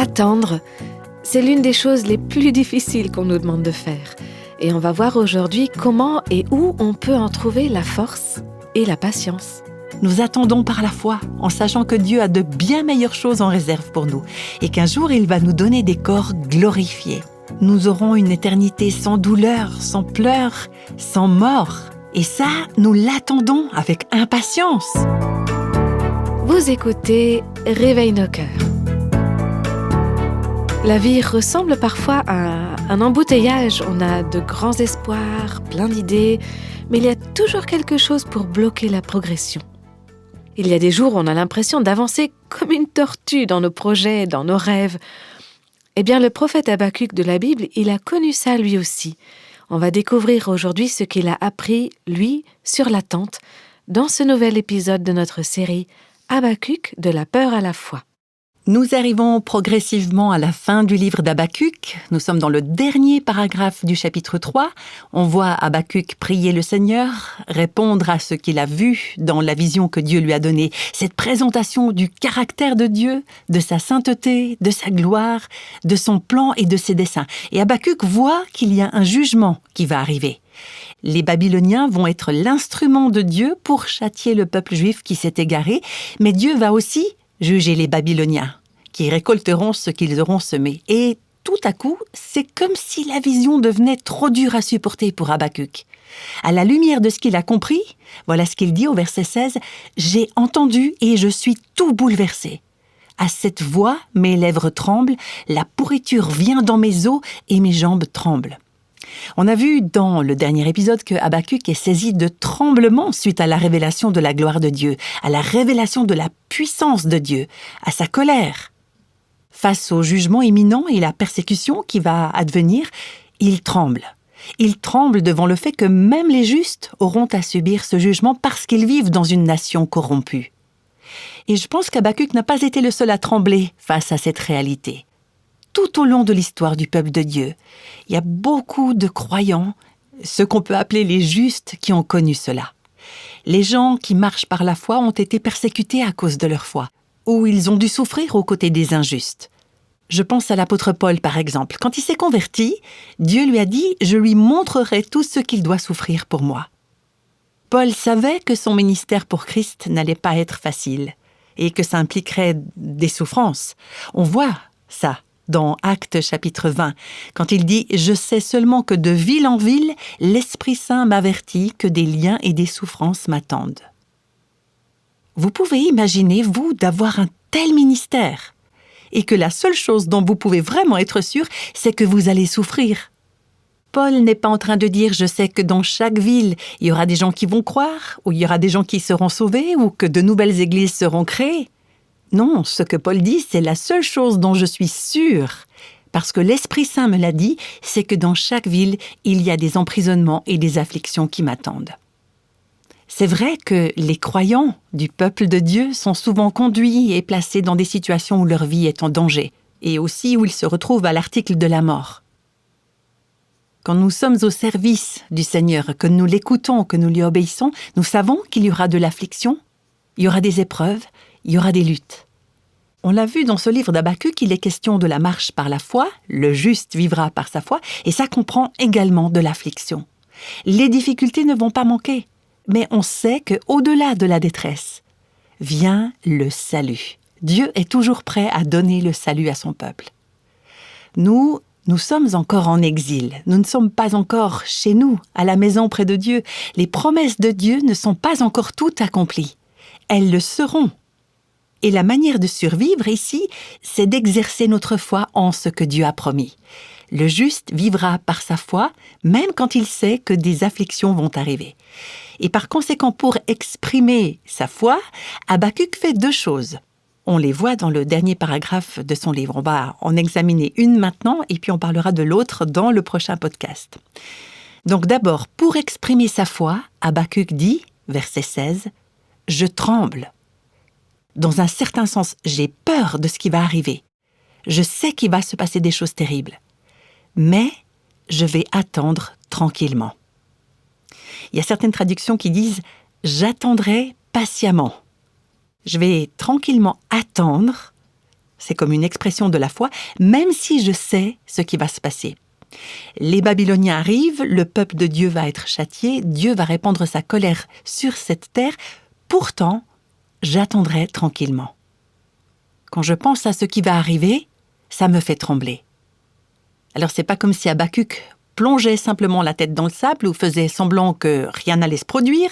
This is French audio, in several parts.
Attendre, c'est l'une des choses les plus difficiles qu'on nous demande de faire. Et on va voir aujourd'hui comment et où on peut en trouver la force et la patience. Nous attendons par la foi, en sachant que Dieu a de bien meilleures choses en réserve pour nous et qu'un jour il va nous donner des corps glorifiés. Nous aurons une éternité sans douleur, sans pleurs, sans mort. Et ça, nous l'attendons avec impatience. Vous écoutez Réveille nos cœurs. La vie ressemble parfois à un embouteillage. On a de grands espoirs, plein d'idées, mais il y a toujours quelque chose pour bloquer la progression. Il y a des jours où on a l'impression d'avancer comme une tortue dans nos projets, dans nos rêves. Eh bien, le prophète Habacuc de la Bible, il a connu ça lui aussi. On va découvrir aujourd'hui ce qu'il a appris, lui, sur l'attente, dans ce nouvel épisode de notre série Habacuc de la peur à la foi. Nous arrivons progressivement à la fin du livre d'Habacuc. Nous sommes dans le dernier paragraphe du chapitre 3. On voit Habacuc prier le Seigneur, répondre à ce qu'il a vu dans la vision que Dieu lui a donnée. Cette présentation du caractère de Dieu, de sa sainteté, de sa gloire, de son plan et de ses desseins. Et Habacuc voit qu'il y a un jugement qui va arriver. Les Babyloniens vont être l'instrument de Dieu pour châtier le peuple juif qui s'est égaré, mais Dieu va aussi juger les Babyloniens, qui récolteront ce qu'ils auront semé. Et tout à coup, c'est comme si la vision devenait trop dure à supporter pour Habacuc. À la lumière de ce qu'il a compris, voilà ce qu'il dit au verset 16, « J'ai entendu et je suis tout bouleversé. À cette voix, mes lèvres tremblent, la pourriture vient dans mes os et mes jambes tremblent. » On a vu dans le dernier épisode que Habacuc est saisi de tremblement suite à la révélation de la gloire de Dieu, à la révélation de la puissance de Dieu, à sa colère. Face au jugement imminent et la persécution qui va advenir, il tremble. Il tremble devant le fait que même les justes auront à subir ce jugement parce qu'ils vivent dans une nation corrompue. Et je pense qu'Habacuc n'a pas été le seul à trembler face à cette réalité. Tout au long de l'histoire du peuple de Dieu, il y a beaucoup de croyants, ceux qu'on peut appeler les justes, qui ont connu cela. Les gens qui marchent par la foi ont été persécutés à cause de leur foi, ou ils ont dû souffrir aux côtés des injustes. Je pense à l'apôtre Paul, par exemple. Quand il s'est converti, Dieu lui a dit « Je lui montrerai tout ce qu'il doit souffrir pour moi ». Paul savait que son ministère pour Christ n'allait pas être facile, et que ça impliquerait des souffrances. On voit ça dans Actes chapitre 20, quand il dit « Je sais seulement que de ville en ville, l'Esprit Saint m'avertit que des liens et des souffrances m'attendent. » Vous pouvez imaginer, vous, d'avoir un tel ministère, et que la seule chose dont vous pouvez vraiment être sûr, c'est que vous allez souffrir. Paul n'est pas en train de dire « Je sais que dans chaque ville, il y aura des gens qui vont croire, ou il y aura des gens qui seront sauvés, ou que de nouvelles églises seront créées. » Non, ce que Paul dit, c'est la seule chose dont je suis sûre, parce que l'Esprit Saint me l'a dit, c'est que dans chaque ville, il y a des emprisonnements et des afflictions qui m'attendent. C'est vrai que les croyants du peuple de Dieu sont souvent conduits et placés dans des situations où leur vie est en danger, et aussi où ils se retrouvent à l'article de la mort. Quand nous sommes au service du Seigneur, que nous l'écoutons, que nous lui obéissons, nous savons qu'il y aura de l'affliction, il y aura des épreuves, il y aura des luttes. On l'a vu dans ce livre d'Habacuc, il est question de la marche par la foi, le juste vivra par sa foi, et ça comprend également de l'affliction. Les difficultés ne vont pas manquer, mais on sait qu'au-delà de la détresse, vient le salut. Dieu est toujours prêt à donner le salut à son peuple. Nous sommes encore en exil, nous ne sommes pas encore chez nous, à la maison près de Dieu. Les promesses de Dieu ne sont pas encore toutes accomplies. Elles le seront. Et la manière de survivre ici, c'est d'exercer notre foi en ce que Dieu a promis. Le juste vivra par sa foi, même quand il sait que des afflictions vont arriver. Et par conséquent, pour exprimer sa foi, Habacuc fait deux choses. On les voit dans le dernier paragraphe de son livre. On va en examiner une maintenant, et puis on parlera de l'autre dans le prochain podcast. Donc d'abord, pour exprimer sa foi, Habacuc dit, verset 16, « Je tremble. » Dans un certain sens, j'ai peur de ce qui va arriver. Je sais qu'il va se passer des choses terribles. Mais je vais attendre tranquillement. Il y a certaines traductions qui disent « J'attendrai patiemment ». Je vais tranquillement attendre C'est comme une expression de la foi, même si je sais ce qui va se passer. Les Babyloniens arrivent, le peuple de Dieu va être châtié, Dieu va répandre sa colère sur cette terre. Pourtant, j'attendrai tranquillement. Quand je pense à ce qui va arriver, ça me fait trembler. Alors c'est pas comme si Habacuc plongeait simplement la tête dans le sable ou faisait semblant que rien n'allait se produire.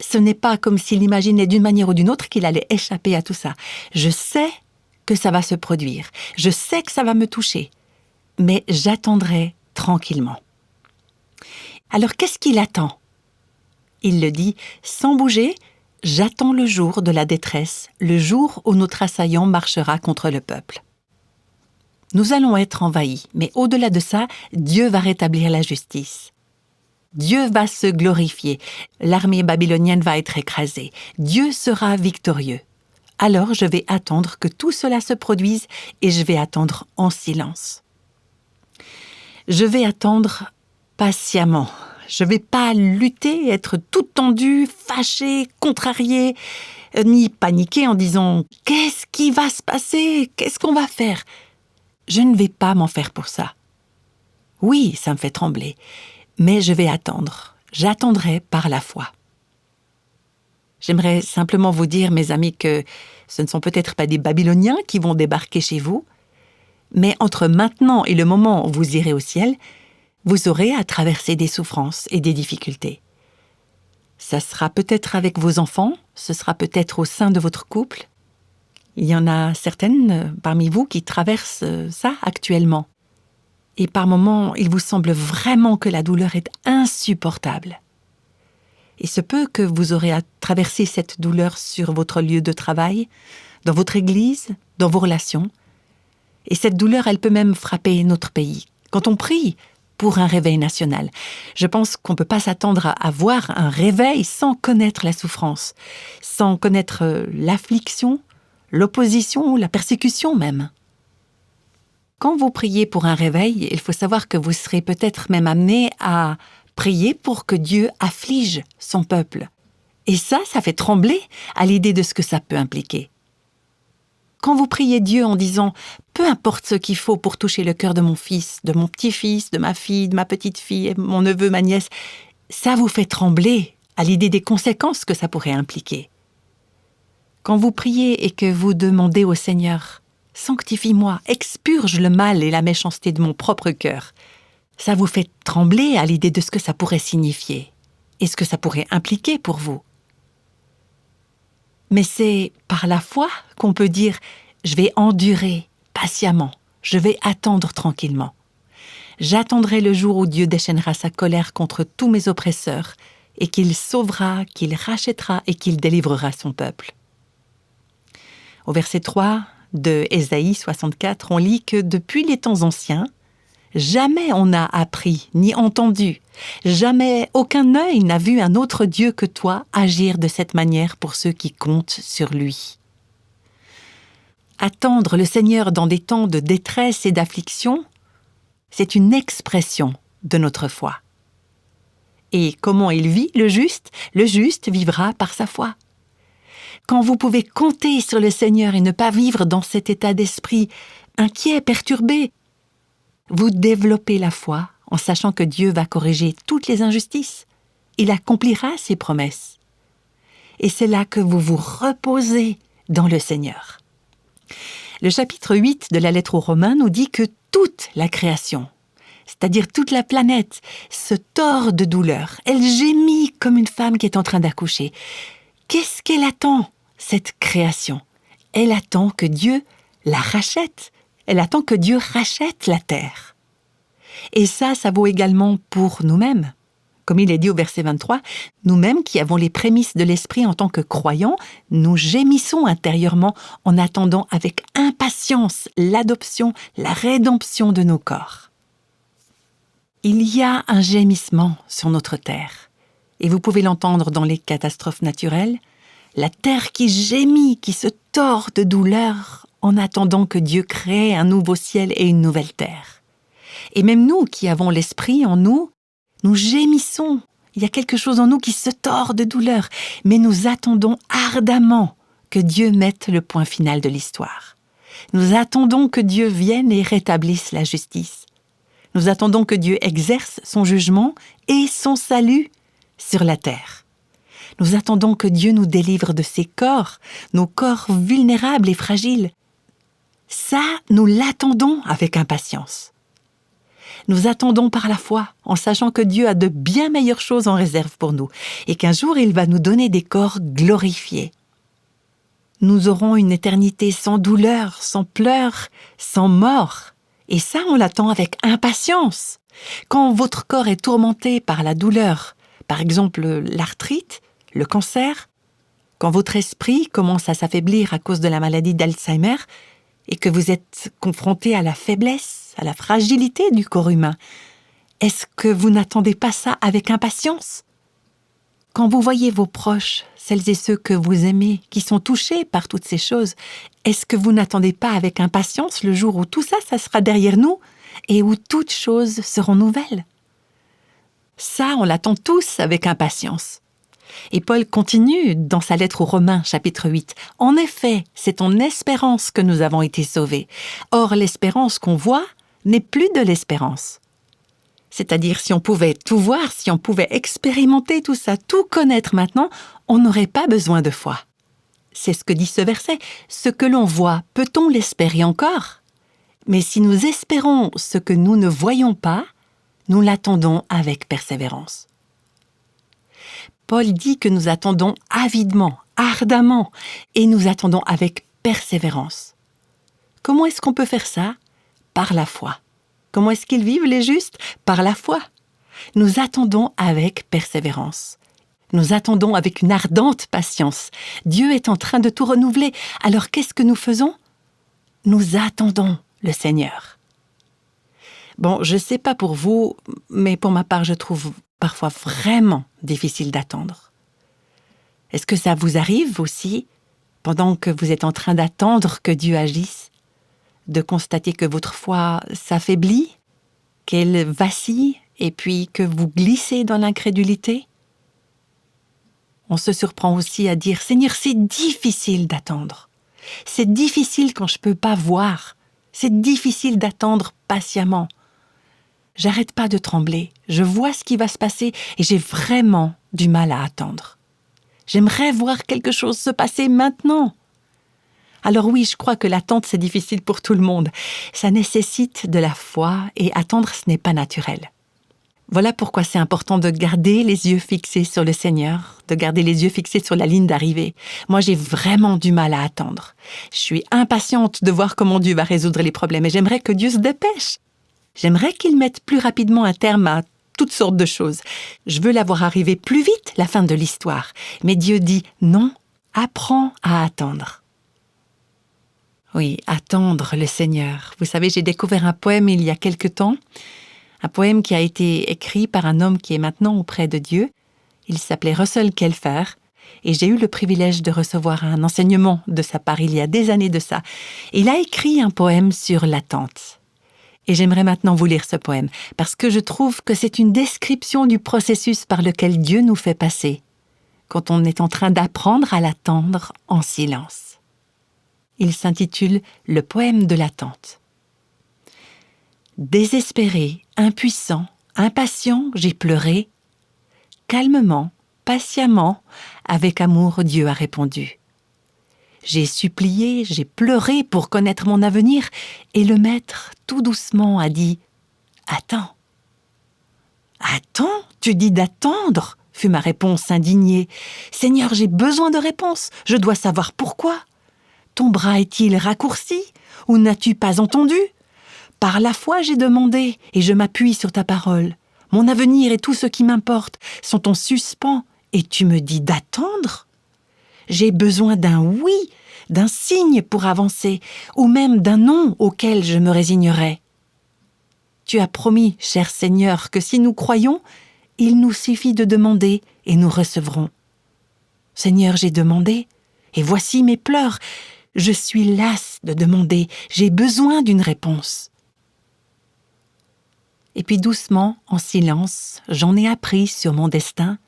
Ce n'est pas comme s'il imaginait d'une manière ou d'une autre qu'il allait échapper à tout ça. Je sais que ça va se produire. Je sais que ça va me toucher. Mais j'attendrai tranquillement. Alors qu'est-ce qu'il attend ? Il le dit sans bouger, j'attends le jour de la détresse, le jour où notre assaillant marchera contre le peuple. Nous allons être envahis, mais au-delà de ça, Dieu va rétablir la justice. Dieu va se glorifier, l'armée babylonienne va être écrasée, Dieu sera victorieux. Alors je vais attendre que tout cela se produise et je vais attendre en silence. Je vais attendre patiemment. Je ne vais pas lutter, être toute tendue, fâchée, contrariée, ni paniquer en disant « Qu'est-ce qui va se passer ? Qu'est-ce qu'on va faire ?» Je ne vais pas m'en faire pour ça. Oui, ça me fait trembler, mais je vais attendre. J'attendrai par la foi. J'aimerais simplement vous dire, mes amis, que ce ne sont peut-être pas des Babyloniens qui vont débarquer chez vous, mais entre maintenant et le moment où vous irez au ciel, vous aurez à traverser des souffrances et des difficultés. Ça sera peut-être avec vos enfants, ce sera peut-être au sein de votre couple. Il y en a certaines parmi vous qui traversent ça actuellement. Et par moments, il vous semble vraiment que la douleur est insupportable. Il se peut que vous aurez à traverser cette douleur sur votre lieu de travail, dans votre église, dans vos relations. Et cette douleur, elle peut même frapper notre pays. Quand on prie pour un réveil national, je pense qu'on ne peut pas s'attendre à voir un réveil sans connaître la souffrance, sans connaître l'affliction, l'opposition, la persécution même. Quand vous priez pour un réveil, il faut savoir que vous serez peut-être même amené à prier pour que Dieu afflige son peuple. Et ça fait trembler à l'idée de ce que ça peut impliquer. Quand vous priez Dieu en disant « Peu importe ce qu'il faut pour toucher le cœur de mon fils, de mon petit-fils, de ma fille, de ma petite-fille, mon neveu, ma nièce », ça vous fait trembler à l'idée des conséquences que ça pourrait impliquer. Quand vous priez et que vous demandez au Seigneur « Sanctifie-moi, expurge le mal et la méchanceté de mon propre cœur », ça vous fait trembler à l'idée de ce que ça pourrait signifier et ce que ça pourrait impliquer pour vous. Mais c'est par la foi qu'on peut dire « Je vais endurer patiemment, je vais attendre tranquillement. J'attendrai le jour où Dieu déchaînera sa colère contre tous mes oppresseurs et qu'il sauvera, qu'il rachètera et qu'il délivrera son peuple. » Au verset 3 de Ésaïe 64, on lit que depuis les temps anciens, jamais on n'a appris ni entendu, jamais aucun œil n'a vu un autre Dieu que toi agir de cette manière pour ceux qui comptent sur lui. Attendre le Seigneur dans des temps de détresse et d'affliction, c'est une expression de notre foi. Et comment il vit, le juste vivra par sa foi. Quand vous pouvez compter sur le Seigneur et ne pas vivre dans cet état d'esprit inquiet, perturbé, vous développez la foi en sachant que Dieu va corriger toutes les injustices. Il accomplira ses promesses. Et c'est là que vous vous reposez dans le Seigneur. Le chapitre 8 de la lettre aux Romains nous dit que toute la création, c'est-à-dire toute la planète, se tord de douleur. Elle gémit comme une femme qui est en train d'accoucher. Qu'est-ce qu'elle attend, cette création ? Elle attend que Dieu la rachète. Elle attend que Dieu rachète la terre. Et ça vaut également pour nous-mêmes. Comme il est dit au verset 23, nous-mêmes qui avons les prémices de l'esprit en tant que croyants, nous gémissons intérieurement en attendant avec impatience l'adoption, la rédemption de nos corps. Il y a un gémissement sur notre terre. Et vous pouvez l'entendre dans les catastrophes naturelles, la terre qui gémit, qui se tord de douleur en attendant que Dieu crée un nouveau ciel et une nouvelle terre. Et même nous qui avons l'esprit en nous, nous gémissons. Il y a quelque chose en nous qui se tord de douleur, mais nous attendons ardemment que Dieu mette le point final de l'histoire. Nous attendons que Dieu vienne et rétablisse la justice. Nous attendons que Dieu exerce son jugement et son salut sur la terre. Nous attendons que Dieu nous délivre de ces corps, nos corps vulnérables et fragiles. Ça, nous l'attendons avec impatience. Nous attendons par la foi, en sachant que Dieu a de bien meilleures choses en réserve pour nous et qu'un jour il va nous donner des corps glorifiés. Nous aurons une éternité sans douleur, sans pleurs, sans mort. Et ça, on l'attend avec impatience. Quand votre corps est tourmenté par la douleur, par exemple l'arthrite, le cancer, quand votre esprit commence à s'affaiblir à cause de la maladie d'Alzheimer et que vous êtes confronté à la faiblesse, à la fragilité du corps humain, est-ce que vous n'attendez pas ça avec impatience ? Quand vous voyez vos proches, celles et ceux que vous aimez, qui sont touchés par toutes ces choses, est-ce que vous n'attendez pas avec impatience le jour où tout ça, ça sera derrière nous et où toutes choses seront nouvelles ? Ça, on l'attend tous avec impatience. Et Paul continue dans sa lettre aux Romains, chapitre 8. « En effet, c'est en espérance que nous avons été sauvés. Or, l'espérance qu'on voit n'est plus de l'espérance. » C'est-à-dire, si on pouvait tout voir, si on pouvait expérimenter tout ça, tout connaître maintenant, on n'aurait pas besoin de foi. C'est ce que dit ce verset. Ce que l'on voit, peut-on l'espérer encore ? Mais si nous espérons ce que nous ne voyons pas, nous l'attendons avec persévérance. Paul dit que nous attendons avidement, ardemment, et nous attendons avec persévérance. Comment est-ce qu'on peut faire ça ? Par la foi. Comment est-ce qu'ils vivent, les justes ? Par la foi. Nous attendons avec persévérance. Nous attendons avec une ardente patience. Dieu est en train de tout renouveler. Alors qu'est-ce que nous faisons ? Nous attendons le Seigneur. Bon, je ne sais pas pour vous, mais pour ma part, je trouve parfois vraiment difficile d'attendre. Est-ce que ça vous arrive aussi, pendant que vous êtes en train d'attendre que Dieu agisse, de constater que votre foi s'affaiblit, qu'elle vacille, et puis que vous glissez dans l'incrédulité ? On se surprend aussi à dire « Seigneur, c'est difficile d'attendre. C'est difficile quand je ne peux pas voir. C'est difficile d'attendre patiemment. J'arrête pas de trembler. Je vois ce qui va se passer et j'ai vraiment du mal à attendre. J'aimerais voir quelque chose se passer maintenant. » Alors oui, je crois que l'attente, c'est difficile pour tout le monde. Ça nécessite de la foi et attendre, ce n'est pas naturel. Voilà pourquoi c'est important de garder les yeux fixés sur le Seigneur, de garder les yeux fixés sur la ligne d'arrivée. Moi, j'ai vraiment du mal à attendre. Je suis impatiente de voir comment Dieu va résoudre les problèmes et j'aimerais que Dieu se dépêche. J'aimerais qu'il mette plus rapidement un terme à toutes sortes de choses. Je veux la voir arriver plus vite, la fin de l'histoire. Mais Dieu dit non, apprends à attendre. Oui, attendre le Seigneur. Vous savez, j'ai découvert un poème il y a quelque temps, un poème qui a été écrit par un homme qui est maintenant auprès de Dieu. Il s'appelait Russell Kelfer et j'ai eu le privilège de recevoir un enseignement de sa part il y a des années de ça. Il a écrit un poème sur l'attente. Et j'aimerais maintenant vous lire ce poème parce que je trouve que c'est une description du processus par lequel Dieu nous fait passer quand on est en train d'apprendre à l'attendre en silence. Il s'intitule « Le poème de l'attente ». Désespéré, impuissant, impatient, j'ai pleuré. Calmement, patiemment, avec amour, Dieu a répondu. J'ai supplié, j'ai pleuré pour connaître mon avenir, et le maître, tout doucement, a dit « Attends ». « Attends, tu dis d'attendre » fut ma réponse indignée. « Seigneur, j'ai besoin de réponse, je dois savoir pourquoi. Ton bras est-il raccourci ou n'as-tu pas entendu ? Par la foi j'ai demandé et je m'appuie sur ta parole. Mon avenir et tout ce qui m'importe sont en suspens et tu me dis d'attendre ? J'ai besoin d'un oui, d'un signe pour avancer ou même d'un non auquel je me résignerai. Tu as promis, cher Seigneur, que si nous croyons, il nous suffit de demander et nous recevrons. Seigneur, j'ai demandé et voici mes pleurs. Je suis lasse de demander, j'ai besoin d'une réponse. Et puis doucement, en silence, j'en ai appris sur mon destin,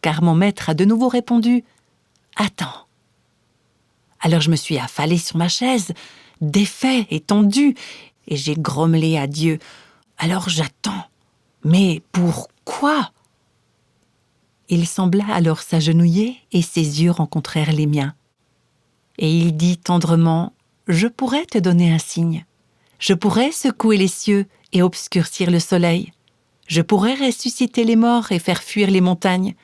car mon maître a de nouveau répondu « Attends ». Alors je me suis affalée sur ma chaise, défait et tondu, et j'ai grommelé à Dieu. Alors j'attends. Mais pourquoi ? Il sembla alors s'agenouiller et ses yeux rencontrèrent les miens. Et il dit tendrement, « Je pourrais te donner un signe. Je pourrais secouer les cieux et obscurcir le soleil. Je pourrais ressusciter les morts et faire fuir les montagnes.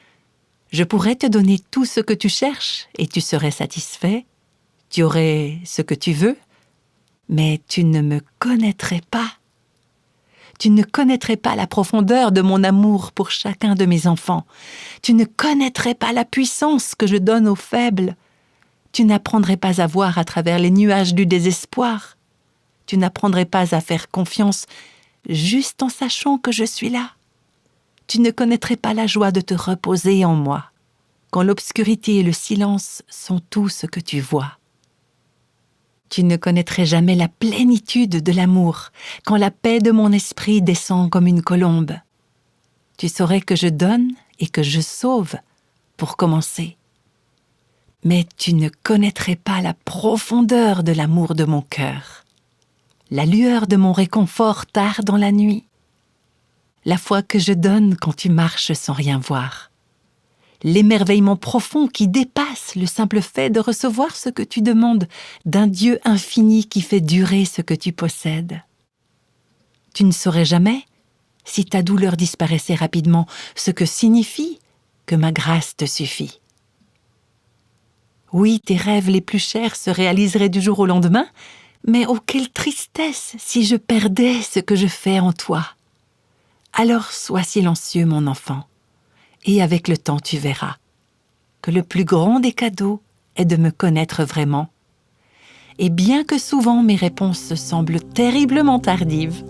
Je pourrais te donner tout ce que tu cherches et tu serais satisfait. Tu aurais ce que tu veux, mais tu ne me connaîtrais pas. Tu ne connaîtrais pas la profondeur de mon amour pour chacun de mes enfants. Tu ne connaîtrais pas la puissance que je donne aux faibles. Tu n'apprendrais pas à voir à travers les nuages du désespoir. Tu n'apprendrais pas à faire confiance juste en sachant que je suis là. Tu ne connaîtrais pas la joie de te reposer en moi, quand l'obscurité et le silence sont tout ce que tu vois. Tu ne connaîtrais jamais la plénitude de l'amour, quand la paix de mon esprit descend comme une colombe. Tu saurais que je donne et que je sauve, pour commencer. Mais tu ne connaîtrais pas la profondeur de l'amour de mon cœur. La lueur de mon réconfort tard dans la nuit. La foi que je donne quand tu marches sans rien voir. L'émerveillement profond qui dépasse le simple fait de recevoir ce que tu demandes d'un Dieu infini qui fait durer ce que tu possèdes. Tu ne saurais jamais, si ta douleur disparaissait rapidement, ce que signifie que ma grâce te suffit. Oui, tes rêves les plus chers se réaliseraient du jour au lendemain, mais oh, quelle tristesse si je perdais ce que je fais en toi. Alors sois silencieux, mon enfant, et avec le temps tu verras que le plus grand des cadeaux est de me connaître vraiment. Et bien que souvent mes réponses semblent terriblement tardives,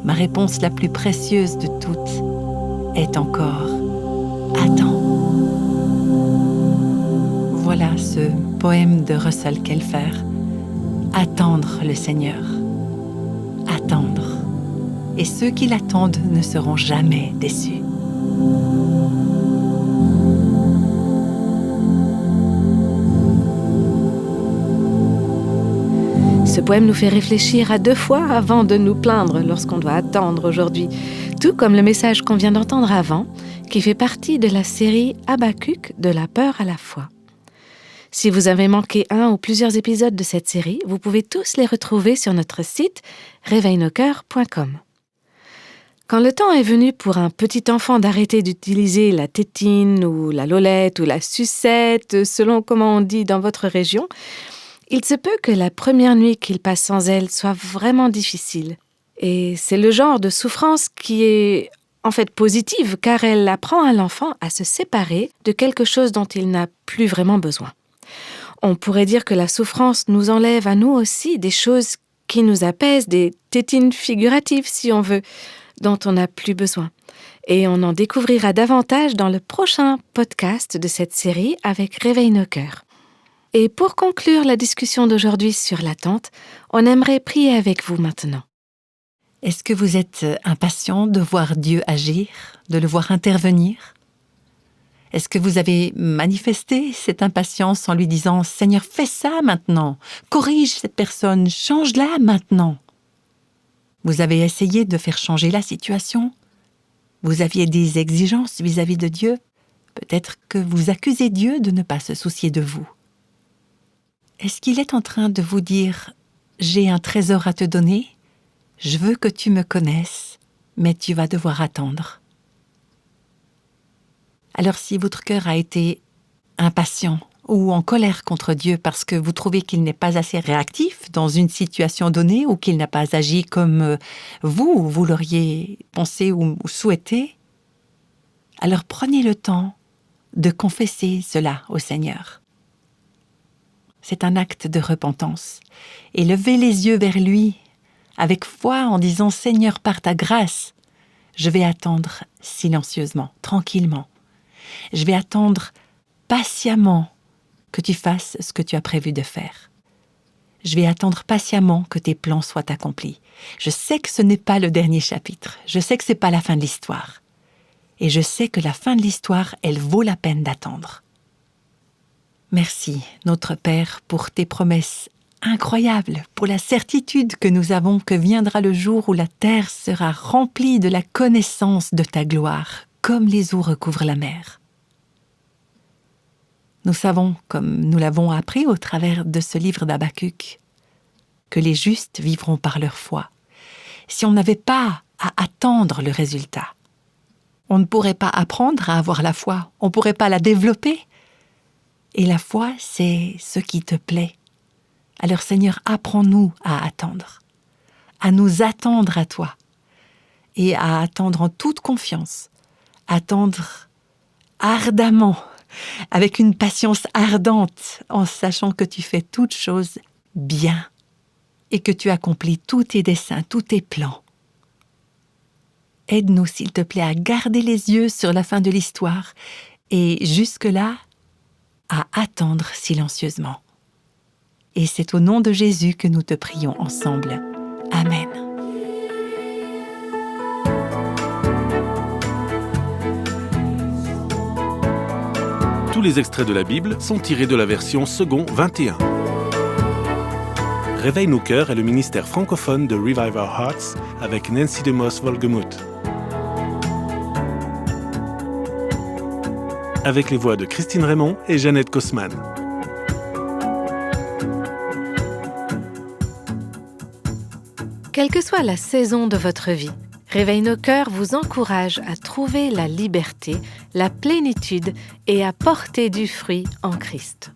ma réponse la plus précieuse de toutes est encore « Attends ». Voilà ce poème de Russell Kelfer. Attendre le Seigneur. Attendre. Et ceux qui l'attendent ne seront jamais déçus. Ce poème nous fait réfléchir à 2 fois avant de nous plaindre lorsqu'on doit attendre aujourd'hui, tout comme le message qu'on vient d'entendre avant, qui fait partie de la série Habakkuk de la peur à la foi. Si vous avez manqué un ou plusieurs épisodes de cette série, vous pouvez tous les retrouver sur notre site réveilnoscoeurs.com. Quand le temps est venu pour un petit enfant d'arrêter d'utiliser la tétine ou la lolette ou la sucette, selon comment on dit dans votre région, il se peut que la première nuit qu'il passe sans elle soit vraiment difficile. Et c'est le genre de souffrance qui est en fait positive, car elle apprend à l'enfant à se séparer de quelque chose dont il n'a plus vraiment besoin. On pourrait dire que la souffrance nous enlève à nous aussi des choses qui nous apaisent, des tétines figuratives si on veut, dont on n'a plus besoin. Et on en découvrira davantage dans le prochain podcast de cette série avec Réveille nos cœurs. Et pour conclure la discussion d'aujourd'hui sur l'attente, on aimerait prier avec vous maintenant. Est-ce que vous êtes impatient de voir Dieu agir, de le voir intervenir ? Est-ce que vous avez manifesté cette impatience en lui disant « Seigneur, fais ça maintenant, corrige cette personne, change-la maintenant ». Vous avez essayé de faire changer la situation ? Vous aviez des exigences vis-à-vis de Dieu ? Peut-être que vous accusez Dieu de ne pas se soucier de vous. Est-ce qu'il est en train de vous dire « J'ai un trésor à te donner, je veux que tu me connaisses, mais tu vas devoir attendre ». Alors si votre cœur a été impatient ou en colère contre Dieu parce que vous trouvez qu'il n'est pas assez réactif dans une situation donnée ou qu'il n'a pas agi comme vous l'auriez pensé ou souhaité, alors prenez le temps de confesser cela au Seigneur. C'est un acte de repentance et levez les yeux vers lui avec foi en disant « Seigneur, par ta grâce, je vais attendre silencieusement, tranquillement. Je vais attendre patiemment que tu fasses ce que tu as prévu de faire. Je vais attendre patiemment que tes plans soient accomplis. Je sais que ce n'est pas le dernier chapitre. Je sais que ce n'est pas la fin de l'histoire. Et je sais que la fin de l'histoire, elle vaut la peine d'attendre. Merci, notre Père, pour tes promesses incroyable pour la certitude que nous avons que viendra le jour où la terre sera remplie de la connaissance de ta gloire, comme les eaux recouvrent la mer. Nous savons, comme nous l'avons appris au travers de ce livre d'Habakkuk, que les justes vivront par leur foi. Si on n'avait pas à attendre le résultat, on ne pourrait pas apprendre à avoir la foi, on ne pourrait pas la développer. Et la foi, c'est ce qui te plaît. Alors Seigneur, apprends-nous à attendre, à nous attendre à toi et à attendre en toute confiance, attendre ardemment, avec une patience ardente, en sachant que tu fais toutes choses bien et que tu accomplis tous tes desseins, tous tes plans. Aide-nous, s'il te plaît, à garder les yeux sur la fin de l'histoire et jusque-là, à attendre silencieusement. Et c'est au nom de Jésus que nous te prions ensemble. Amen. Tous les extraits de la Bible sont tirés de la version Second 21. Réveille nos cœurs est le ministère francophone de Revive Our Hearts avec Nancy DeMoss Wolgemuth. Avec les voix de Christine Raymond et Jeannette Kosman. Quelle que soit la saison de votre vie, Réveille nos cœurs vous encourage à trouver la liberté, la plénitude et à porter du fruit en Christ.